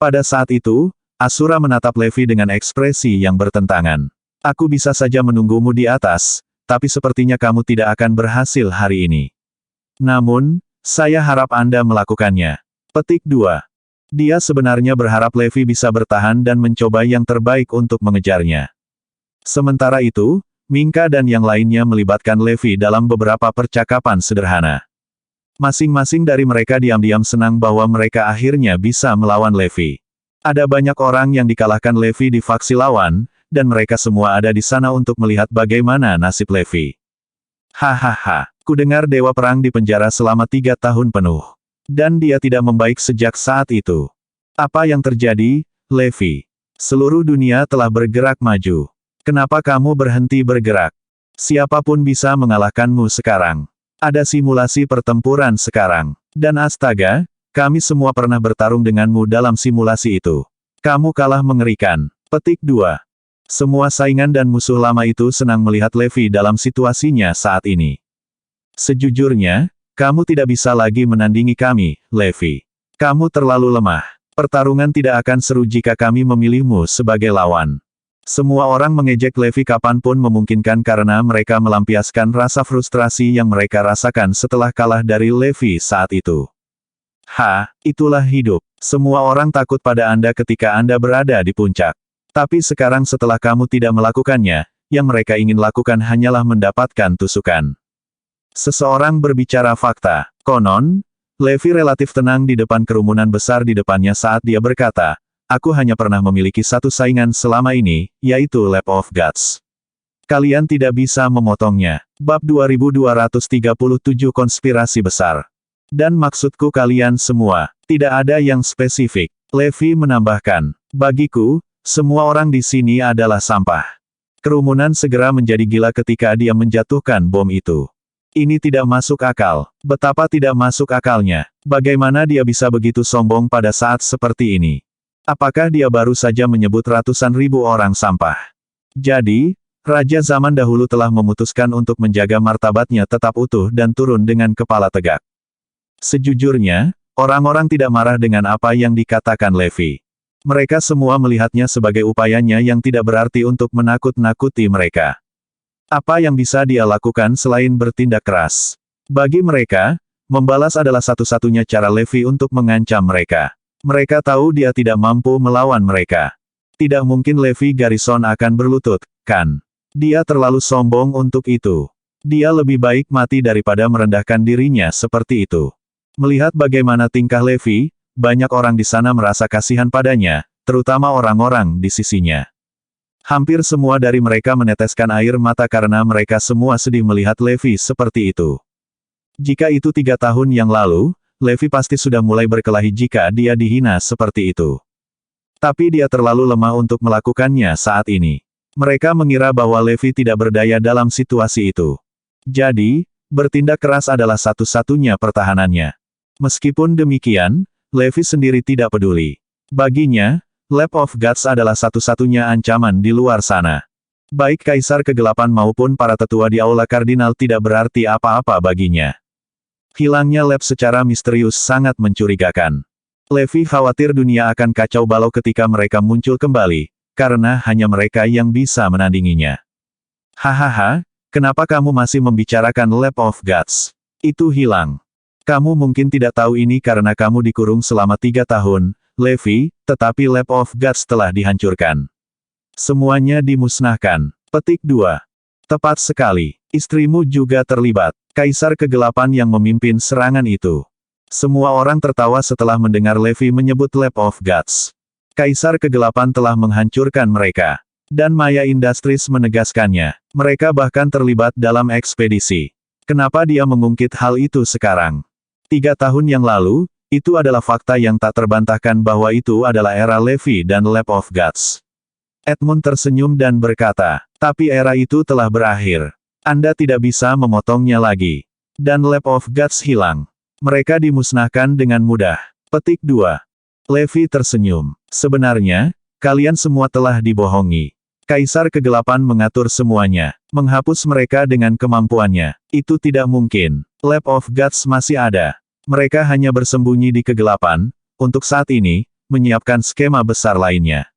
Pada saat itu, Asura menatap Levi dengan ekspresi yang bertentangan. Aku bisa saja menunggumu di atas, tapi sepertinya kamu tidak akan berhasil hari ini. Namun, saya harap Anda melakukannya. Petik 2. Dia sebenarnya berharap Levi bisa bertahan dan mencoba yang terbaik untuk mengejarnya. Sementara itu, Minka dan yang lainnya melibatkan Levi dalam beberapa percakapan sederhana. Masing-masing dari mereka diam-diam senang bahwa mereka akhirnya bisa melawan Levi. Ada banyak orang yang dikalahkan Levi di faksi lawan, dan mereka semua ada di sana untuk melihat bagaimana nasib Levi. Hahaha, kudengar Dewa Perang di penjara selama 3 tahun penuh. Dan dia tidak membaik sejak saat itu. Apa yang terjadi, Levi? Seluruh dunia telah bergerak maju. Kenapa kamu berhenti bergerak? Siapapun bisa mengalahkanmu sekarang. Ada simulasi pertempuran sekarang. Dan astaga, kami semua pernah bertarung denganmu dalam simulasi itu. Kamu kalah mengerikan. Petik 2. Semua saingan dan musuh lama itu senang melihat Levi dalam situasinya saat ini. Sejujurnya, kamu tidak bisa lagi menandingi kami, Levi. Kamu terlalu lemah. Pertarungan tidak akan seru jika kami memilihmu sebagai lawan. Semua orang mengejek Levi kapanpun memungkinkan karena mereka melampiaskan rasa frustrasi yang mereka rasakan setelah kalah dari Levi saat itu. Itulah hidup. Semua orang takut pada Anda ketika Anda berada di puncak. Tapi sekarang setelah kamu tidak melakukannya, yang mereka ingin lakukan hanyalah mendapatkan tusukan. Seseorang berbicara fakta. Konon, Levi relatif tenang di depan kerumunan besar di depannya saat dia berkata, aku hanya pernah memiliki satu saingan selama ini, yaitu Lap of Gods. Kalian tidak bisa memotongnya. Bab 2237 Konspirasi Besar. Dan maksudku kalian semua, tidak ada yang spesifik. Levi menambahkan, bagiku, semua orang di sini adalah sampah. Kerumunan segera menjadi gila ketika dia menjatuhkan bom itu. Ini tidak masuk akal. Betapa tidak masuk akalnya. Bagaimana dia bisa begitu sombong pada saat seperti ini? Apakah dia baru saja menyebut ratusan ribu orang sampah? Jadi, Raja zaman dahulu telah memutuskan untuk menjaga martabatnya tetap utuh dan turun dengan kepala tegak. Sejujurnya, orang-orang tidak marah dengan apa yang dikatakan Levi. Mereka semua melihatnya sebagai upayanya yang tidak berarti untuk menakut-nakuti mereka. Apa yang bisa dia lakukan selain bertindak keras? Bagi mereka, membalas adalah satu-satunya cara Levi untuk mengancam mereka. Mereka tahu dia tidak mampu melawan mereka. Tidak mungkin Levi Garrison akan berlutut, kan? Dia terlalu sombong untuk itu. Dia lebih baik mati daripada merendahkan dirinya seperti itu. Melihat bagaimana tingkah Levi, banyak orang di sana merasa kasihan padanya, terutama orang-orang di sisinya. Hampir semua dari mereka meneteskan air mata karena mereka semua sedih melihat Levi seperti itu. Jika itu 3 tahun yang lalu, Levi pasti sudah mulai berkelahi jika dia dihina seperti itu. Tapi dia terlalu lemah untuk melakukannya saat ini. Mereka mengira bahwa Levi tidak berdaya dalam situasi itu. Jadi, bertindak keras adalah satu-satunya pertahanannya. Meskipun demikian, Levi sendiri tidak peduli. Baginya, Lab of Gods adalah satu-satunya ancaman di luar sana. Baik Kaisar Kegelapan maupun para tetua di Aula Kardinal tidak berarti apa-apa baginya. Hilangnya lab secara misterius sangat mencurigakan. Levi khawatir dunia akan kacau balau ketika mereka muncul kembali, karena hanya mereka yang bisa menandinginya. Hahaha, kenapa kamu masih membicarakan Lab of Gods? Itu hilang. Kamu mungkin tidak tahu ini karena kamu dikurung selama 3 tahun, Levi, tetapi Lab of Gods telah dihancurkan. Semuanya dimusnahkan. Petik 2. Tepat sekali. Istrimu juga terlibat. Kaisar Kegelapan yang memimpin serangan itu. Semua orang tertawa setelah mendengar Levi menyebut Lab of Gods. Kaisar Kegelapan telah menghancurkan mereka. Dan Maya Industries menegaskannya. Mereka bahkan terlibat dalam ekspedisi. Kenapa dia mengungkit hal itu sekarang? 3 tahun yang lalu, itu adalah fakta yang tak terbantahkan bahwa itu adalah era Levi dan Lab of Gods. Edmund tersenyum dan berkata, tapi era itu telah berakhir. Anda tidak bisa memotongnya lagi. Dan Lab of Gods hilang. Mereka dimusnahkan dengan mudah. Petik 2. Levi tersenyum. Sebenarnya, kalian semua telah dibohongi. Kaisar Kegelapan mengatur semuanya. Menghapus mereka dengan kemampuannya. Itu tidak mungkin. Lab of Gods masih ada. Mereka hanya bersembunyi di kegelapan, untuk saat ini, menyiapkan skema besar lainnya.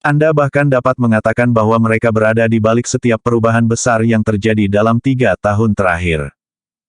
Anda bahkan dapat mengatakan bahwa mereka berada di balik setiap perubahan besar yang terjadi dalam 3 tahun terakhir.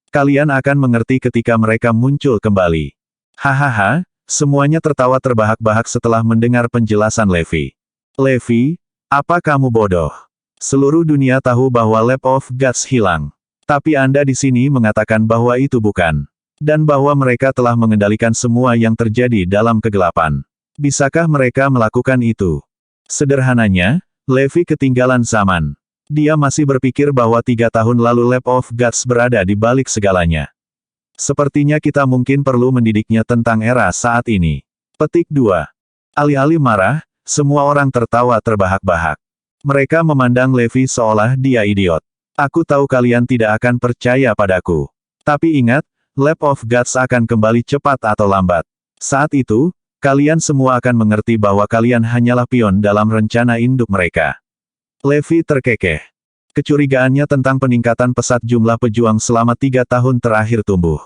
Kalian akan mengerti ketika mereka muncul kembali. Hahaha, semuanya tertawa terbahak-bahak setelah mendengar penjelasan Levi. Levi, apa kamu bodoh? Seluruh dunia tahu bahwa Lab of Gods hilang. Tapi Anda di sini mengatakan bahwa itu bukan. Dan bahwa mereka telah mengendalikan semua yang terjadi dalam kegelapan. Bisakah mereka melakukan itu? Sederhananya, Levi ketinggalan zaman. Dia masih berpikir bahwa 3 tahun lalu Lab of Gods berada di balik segalanya. Sepertinya kita mungkin perlu mendidiknya tentang era saat ini. Petik 2. Alih-alih marah, semua orang tertawa terbahak-bahak. Mereka memandang Levi seolah dia idiot. Aku tahu kalian tidak akan percaya padaku. Tapi ingat, Lab of Gods akan kembali cepat atau lambat. Saat itu, kalian semua akan mengerti bahwa kalian hanyalah pion dalam rencana induk mereka. Levi terkekeh. Kecurigaannya tentang peningkatan pesat jumlah pejuang selama 3 tahun terakhir tumbuh.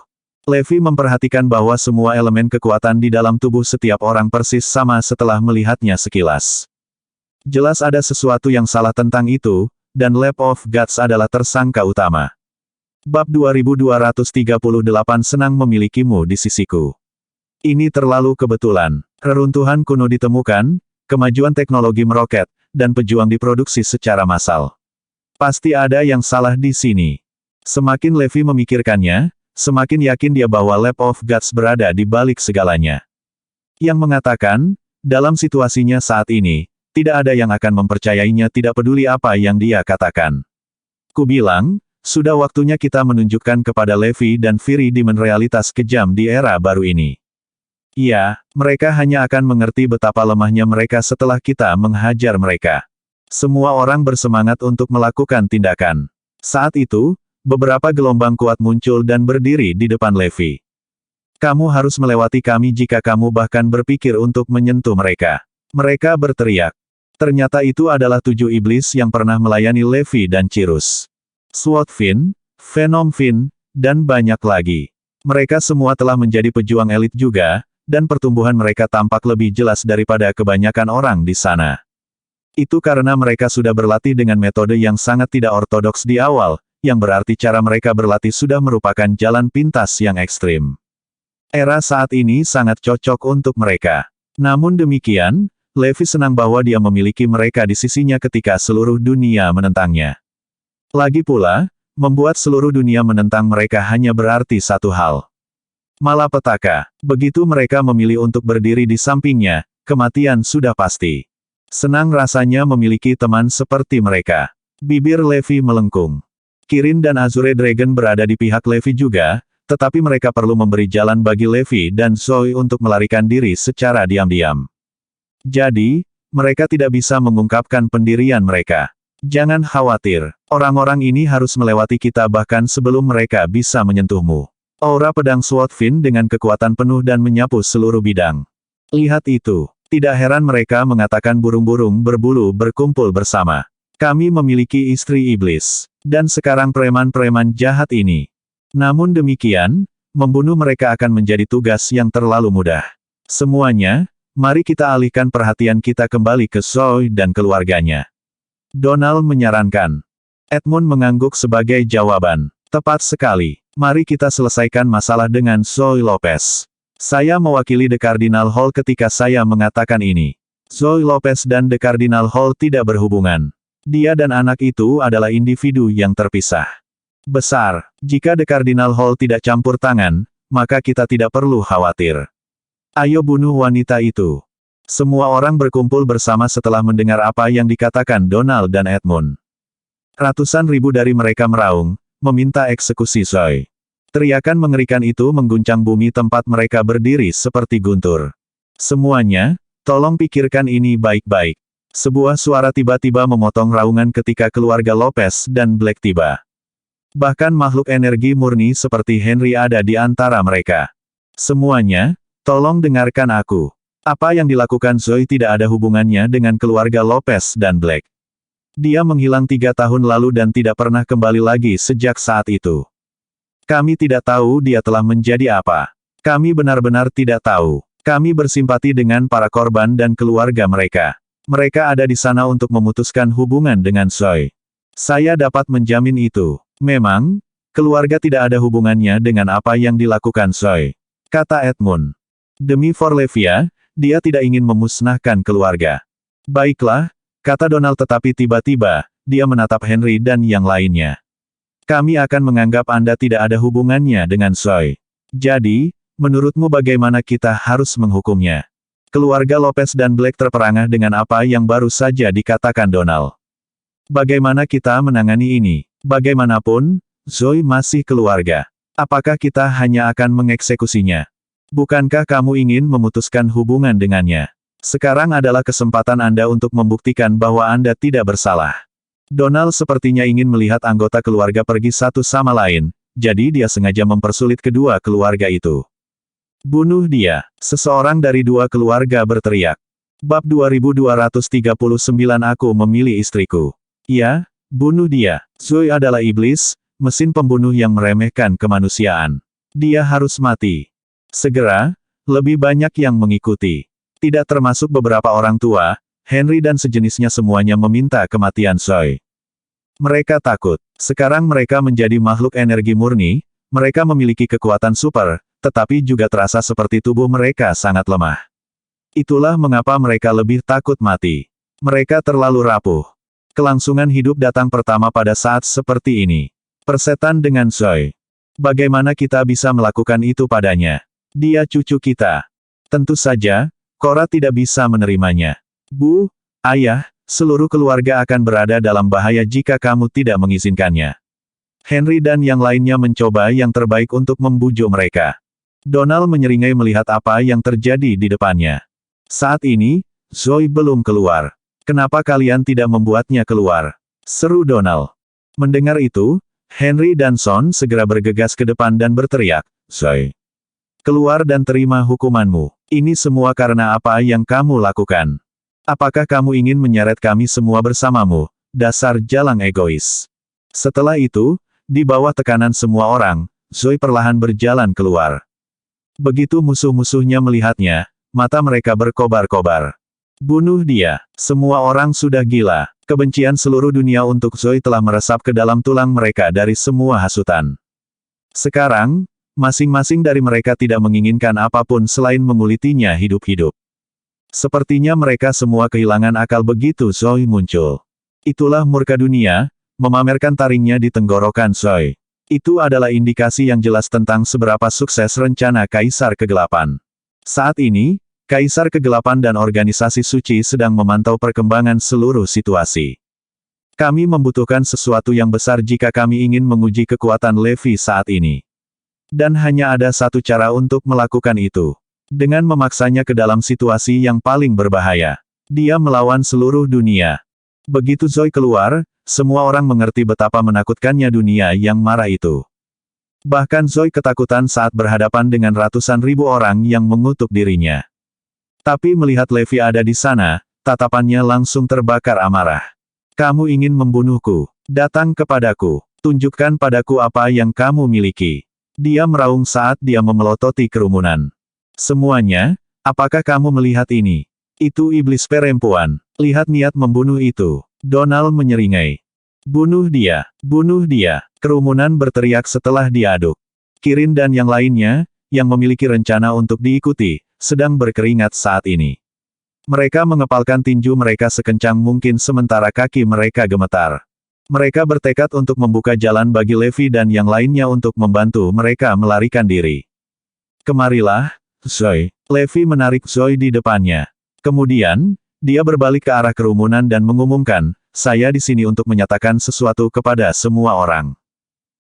Levi memperhatikan bahwa semua elemen kekuatan di dalam tubuh setiap orang persis sama setelah melihatnya sekilas. Jelas ada sesuatu yang salah tentang itu, dan Lab of Gods adalah tersangka utama. Bab 2238 Senang memilikimu di sisiku. Ini terlalu kebetulan. Reruntuhan kuno ditemukan, kemajuan teknologi meroket, dan pejuang diproduksi secara massal. Pasti ada yang salah di sini. Semakin Levi memikirkannya, semakin yakin dia bahwa Lab of Gods berada di balik segalanya. Yang mengatakan, dalam situasinya saat ini, tidak ada yang akan mempercayainya tidak peduli apa yang dia katakan. Kubilang, sudah waktunya kita menunjukkan kepada Levi dan Fury Demon realitas kejam di era baru ini. Iya, mereka hanya akan mengerti betapa lemahnya mereka setelah kita menghajar mereka. Semua orang bersemangat untuk melakukan tindakan. Saat itu, beberapa gelombang kuat muncul dan berdiri di depan Levi. Kamu harus melewati kami jika kamu bahkan berpikir untuk menyentuh mereka. Mereka berteriak. Ternyata itu adalah 7 iblis yang pernah melayani Levi dan Cirrus. Sword Fiend, Venom Fiend, dan banyak lagi. Mereka semua telah menjadi pejuang elit juga, dan pertumbuhan mereka tampak lebih jelas daripada kebanyakan orang di sana. Itu karena mereka sudah berlatih dengan metode yang sangat tidak ortodoks di awal, yang berarti cara mereka berlatih sudah merupakan jalan pintas yang ekstrim. Era saat ini sangat cocok untuk mereka. Namun demikian, Levi senang bahwa dia memiliki mereka di sisinya ketika seluruh dunia menentangnya. Lagi pula, membuat seluruh dunia menentang mereka hanya berarti satu hal. Malapetaka. Begitu mereka memilih untuk berdiri di sampingnya, kematian sudah pasti. Senang rasanya memiliki teman seperti mereka. Bibir Levi melengkung. Kirin dan Azure Dragon berada di pihak Levi juga, tetapi mereka perlu memberi jalan bagi Levi dan Zoe untuk melarikan diri secara diam-diam. Jadi, mereka tidak bisa mengungkapkan pendirian mereka. Jangan khawatir, orang-orang ini harus melewati kita bahkan sebelum mereka bisa menyentuhmu. Aura pedang Sword Fiend dengan kekuatan penuh dan menyapu seluruh bidang. Lihat itu. Tidak heran mereka mengatakan burung-burung berbulu berkumpul bersama. Kami memiliki istri iblis. Dan sekarang preman-preman jahat ini. Namun demikian, membunuh mereka akan menjadi tugas yang terlalu mudah. Semuanya, mari kita alihkan perhatian kita kembali ke Zoe dan keluarganya. Donald menyarankan. Edmund mengangguk sebagai jawaban. Tepat sekali. Mari kita selesaikan masalah dengan Zoe Lopez. Saya mewakili The Cardinal Hall ketika saya mengatakan ini. Zoe Lopez dan The Cardinal Hall tidak berhubungan. Dia dan anak itu adalah individu yang terpisah. Besar, jika The Cardinal Hall tidak campur tangan, maka kita tidak perlu khawatir. Ayo bunuh wanita itu. Semua orang berkumpul bersama setelah mendengar apa yang dikatakan Donald dan Edmund. Ratusan ribu dari mereka meraung, meminta eksekusi Zoe. Teriakan mengerikan itu mengguncang bumi tempat mereka berdiri seperti guntur. Semuanya, tolong pikirkan ini baik-baik. Sebuah suara tiba-tiba memotong raungan ketika keluarga Lopez dan Black tiba. Bahkan makhluk energi murni seperti Henry ada di antara mereka. Semuanya, tolong dengarkan aku. Apa yang dilakukan Zoe tidak ada hubungannya dengan keluarga Lopez dan Black. Dia menghilang 3 tahun lalu dan tidak pernah kembali lagi sejak saat itu. Kami tidak tahu dia telah menjadi apa. Kami benar-benar tidak tahu. Kami bersimpati dengan para korban dan keluarga mereka. Mereka ada di sana untuk memutuskan hubungan dengan Zoe. Saya dapat menjamin itu. Memang, keluarga tidak ada hubungannya dengan apa yang dilakukan Zoe, kata Edmund. Demi Forlevia, dia tidak ingin memusnahkan keluarga. Baiklah, kata Donald tetapi tiba-tiba, dia menatap Henry dan yang lainnya. Kami akan menganggap Anda tidak ada hubungannya dengan Zoe. Jadi, menurutmu bagaimana kita harus menghukumnya? Keluarga Lopez dan Black terperangah dengan apa yang baru saja dikatakan Donald. Bagaimana kita menangani ini? Bagaimanapun, Zoe masih keluarga. Apakah kita hanya akan mengeksekusinya? Bukankah kamu ingin memutuskan hubungan dengannya? Sekarang adalah kesempatan Anda untuk membuktikan bahwa Anda tidak bersalah. Donald sepertinya ingin melihat anggota keluarga pergi satu sama lain, jadi dia sengaja mempersulit kedua keluarga itu. Bunuh dia, seseorang dari dua keluarga berteriak. Bab 2239 Aku memilih istriku. Ya, bunuh dia. Zoe adalah iblis, mesin pembunuh yang meremehkan kemanusiaan. Dia harus mati. Segera, lebih banyak yang mengikuti. Tidak termasuk beberapa orang tua, Henry dan sejenisnya semuanya meminta kematian Zoe. Mereka takut. Sekarang mereka menjadi makhluk energi murni, mereka memiliki kekuatan super, tetapi juga terasa seperti tubuh mereka sangat lemah. Itulah mengapa mereka lebih takut mati. Mereka terlalu rapuh. Kelangsungan hidup datang pertama pada saat seperti ini. Persetan dengan Zoe. Bagaimana kita bisa melakukan itu padanya? Dia cucu kita. Tentu saja, Cora tidak bisa menerimanya. Bu, ayah, seluruh keluarga akan berada dalam bahaya jika kamu tidak mengizinkannya. Henry dan yang lainnya mencoba yang terbaik untuk membujuk mereka. Donald menyeringai melihat apa yang terjadi di depannya. Saat ini, Zoe belum keluar. Kenapa kalian tidak membuatnya keluar? Seru Donald. Mendengar itu, Henry dan Son segera bergegas ke depan dan berteriak, Zoe, keluar dan terima hukumanmu. Ini semua karena apa yang kamu lakukan. Apakah kamu ingin menyeret kami semua bersamamu, dasar jalang egois? Setelah itu, di bawah tekanan semua orang, Zoe perlahan berjalan keluar. Begitu musuh-musuhnya melihatnya, mata mereka berkobar-kobar. Bunuh dia. Semua orang sudah gila. Kebencian seluruh dunia untuk Zoe telah meresap ke dalam tulang mereka dari semua hasutan. Sekarang, masing-masing dari mereka tidak menginginkan apapun selain mengulitinya hidup-hidup. Sepertinya mereka semua kehilangan akal begitu Zoe muncul. Itulah murka dunia, memamerkan taringnya di tenggorokan Zoe. Itu adalah indikasi yang jelas tentang seberapa sukses rencana Kaisar Kegelapan. Saat ini, Kaisar Kegelapan dan organisasi suci sedang memantau perkembangan seluruh situasi. Kami membutuhkan sesuatu yang besar jika kami ingin menguji kekuatan Levi saat ini. Dan hanya ada satu cara untuk melakukan itu. Dengan memaksanya ke dalam situasi yang paling berbahaya. Dia melawan seluruh dunia. Begitu Zoe keluar, semua orang mengerti betapa menakutkannya dunia yang marah itu. Bahkan Zoe ketakutan saat berhadapan dengan ratusan ribu orang yang mengutuk dirinya. Tapi melihat Levi ada di sana, tatapannya langsung terbakar amarah. Kamu ingin membunuhku? Datang kepadaku. Tunjukkan padaku apa yang kamu miliki. Dia meraung saat dia memelototi kerumunan. Semuanya, apakah kamu melihat ini? Itu iblis perempuan. Lihat niat membunuh itu. Donald menyeringai. Bunuh dia. Bunuh dia. Kerumunan berteriak setelah diaduk. Kirin dan yang lainnya, yang memiliki rencana untuk diikuti, sedang berkeringat saat ini. Mereka mengepalkan tinju mereka sekencang mungkin sementara kaki mereka gemetar. Mereka bertekad untuk membuka jalan bagi Levi dan yang lainnya untuk membantu mereka melarikan diri. Kemarilah, Zoe. Levi menarik Zoe di depannya. Kemudian, dia berbalik ke arah kerumunan dan mengumumkan, saya di sini untuk menyatakan sesuatu kepada semua orang.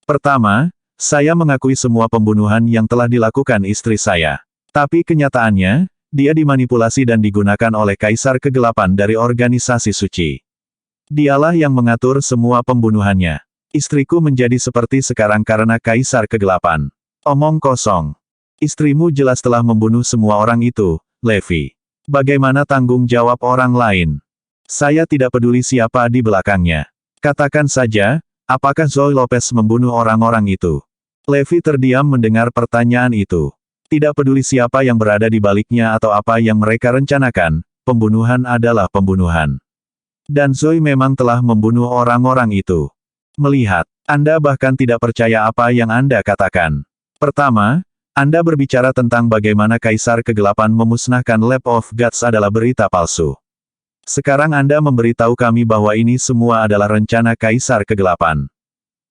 Pertama, saya mengakui semua pembunuhan yang telah dilakukan istri saya. Tapi kenyataannya, dia dimanipulasi dan digunakan oleh Kaisar Kegelapan dari organisasi suci. Dialah yang mengatur semua pembunuhannya. Istriku menjadi seperti sekarang karena Kaisar Kegelapan. Omong kosong. Istrimu jelas telah membunuh semua orang itu, Levi. Bagaimana tanggung jawab orang lain? Saya tidak peduli siapa di belakangnya. Katakan saja, apakah Zoe Lopez membunuh orang-orang itu? Levi terdiam mendengar pertanyaan itu. Tidak peduli siapa yang berada di baliknya atau apa yang mereka rencanakan, pembunuhan adalah pembunuhan. Dan Zoe memang telah membunuh orang-orang itu. Melihat, Anda bahkan tidak percaya apa yang Anda katakan. Pertama, Anda berbicara tentang bagaimana Kaisar Kegelapan memusnahkan Lab of Gods adalah berita palsu. Sekarang Anda memberitahu kami bahwa ini semua adalah rencana Kaisar Kegelapan.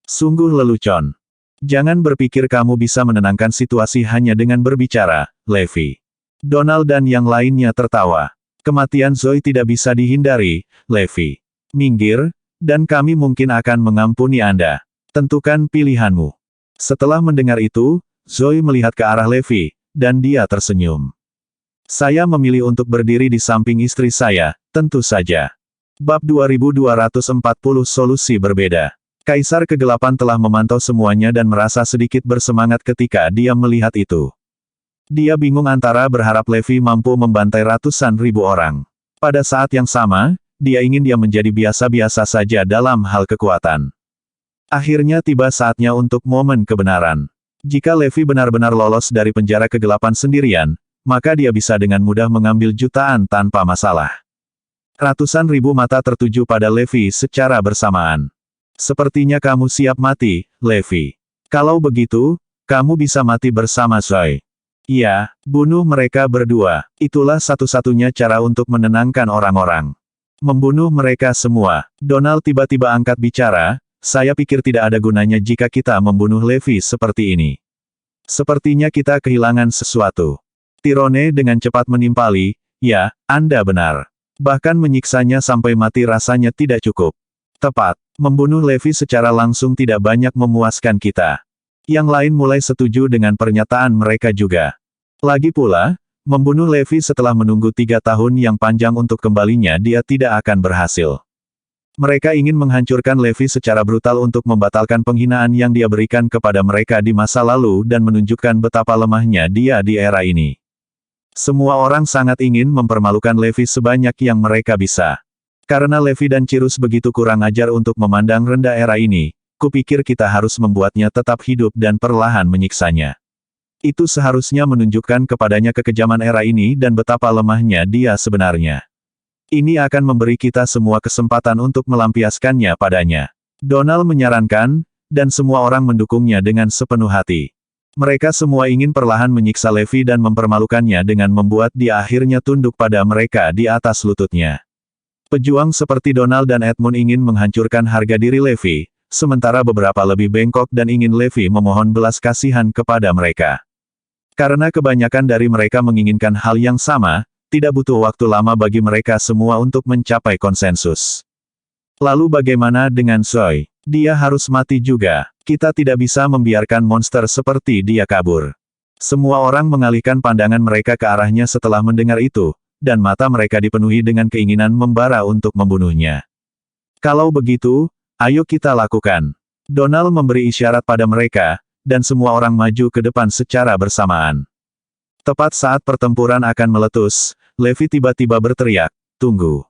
Sungguh lelucon. Jangan berpikir kamu bisa menenangkan situasi hanya dengan berbicara, Levi. Donald dan yang lainnya tertawa. Kematian Zoe tidak bisa dihindari, Levi. Minggir, dan kami mungkin akan mengampuni Anda. Tentukan pilihanmu. Setelah mendengar itu, Zoe melihat ke arah Levi, dan dia tersenyum. Saya memilih untuk berdiri di samping istri saya, tentu saja. Bab 2240 Solusi Berbeda. Kaisar Kegelapan telah memantau semuanya dan merasa sedikit bersemangat ketika dia melihat itu. Dia bingung antara berharap Levi mampu membantai ratusan ribu orang. Pada saat yang sama, dia ingin dia menjadi biasa-biasa saja dalam hal kekuatan. Akhirnya tiba saatnya untuk momen kebenaran. Jika Levi benar-benar lolos dari penjara kegelapan sendirian, maka dia bisa dengan mudah mengambil jutaan tanpa masalah. Ratusan ribu mata tertuju pada Levi secara bersamaan. Sepertinya kamu siap mati, Levi. Kalau begitu, kamu bisa mati bersama Zoe. Iya, bunuh mereka berdua. Itulah satu-satunya cara untuk menenangkan orang-orang. Membunuh mereka semua. Donald tiba-tiba angkat bicara, saya pikir tidak ada gunanya jika kita membunuh Levi seperti ini. Sepertinya kita kehilangan sesuatu. Tyrone dengan cepat menimpali, ya, Anda benar. Bahkan menyiksanya sampai mati rasanya tidak cukup. Tepat, membunuh Levi secara langsung tidak banyak memuaskan kita. Yang lain mulai setuju dengan pernyataan mereka juga. Lagi pula, membunuh Levi setelah menunggu 3 tahun yang panjang untuk kembalinya dia tidak akan berhasil. Mereka ingin menghancurkan Levi secara brutal untuk membatalkan penghinaan yang dia berikan kepada mereka di masa lalu dan menunjukkan betapa lemahnya dia di era ini. Semua orang sangat ingin mempermalukan Levi sebanyak yang mereka bisa. Karena Levi dan Cyrus begitu kurang ajar untuk memandang rendah era ini, kupikir kita harus membuatnya tetap hidup dan perlahan menyiksanya. Itu seharusnya menunjukkan kepadanya kekejaman era ini dan betapa lemahnya dia sebenarnya. Ini akan memberi kita semua kesempatan untuk melampiaskannya padanya. Donald menyarankan, dan semua orang mendukungnya dengan sepenuh hati. Mereka semua ingin perlahan menyiksa Levi dan mempermalukannya dengan membuat dia akhirnya tunduk pada mereka di atas lututnya. Pejuang seperti Donald dan Edmund ingin menghancurkan harga diri Levi, sementara beberapa lebih bengkok dan ingin Levi memohon belas kasihan kepada mereka. Karena kebanyakan dari mereka menginginkan hal yang sama, tidak butuh waktu lama bagi mereka semua untuk mencapai konsensus. Lalu bagaimana dengan Zoe? Dia harus mati juga. Kita tidak bisa membiarkan monster seperti dia kabur. Semua orang mengalihkan pandangan mereka ke arahnya setelah mendengar itu, dan mata mereka dipenuhi dengan keinginan membara untuk membunuhnya. Kalau begitu, ayo kita lakukan. Donald memberi isyarat pada mereka, dan semua orang maju ke depan secara bersamaan. Tepat saat pertempuran akan meletus, Levi tiba-tiba berteriak, "Tunggu.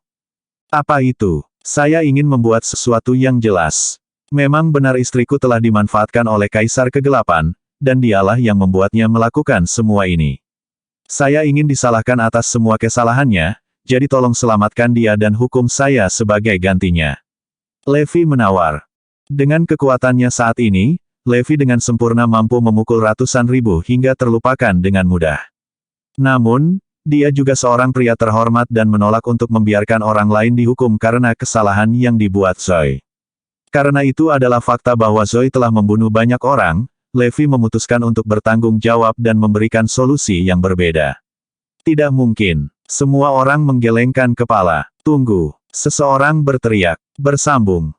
Apa itu? Saya ingin membuat sesuatu yang jelas. Memang benar istriku telah dimanfaatkan oleh Kaisar Kegelapan, dan dialah yang membuatnya melakukan semua ini. Saya ingin disalahkan atas semua kesalahannya, jadi tolong selamatkan dia dan hukum saya sebagai gantinya." Levi menawar. Dengan kekuatannya saat ini, Levi dengan sempurna mampu memukul ratusan ribu hingga terlupakan dengan mudah. Namun, dia juga seorang pria terhormat dan menolak untuk membiarkan orang lain dihukum karena kesalahan yang dibuat Zoe. Karena itu adalah fakta bahwa Zoe telah membunuh banyak orang, Levi memutuskan untuk bertanggung jawab dan memberikan solusi yang berbeda. Tidak mungkin. Semua orang menggelengkan kepala. Tunggu. Seseorang berteriak. Bersambung.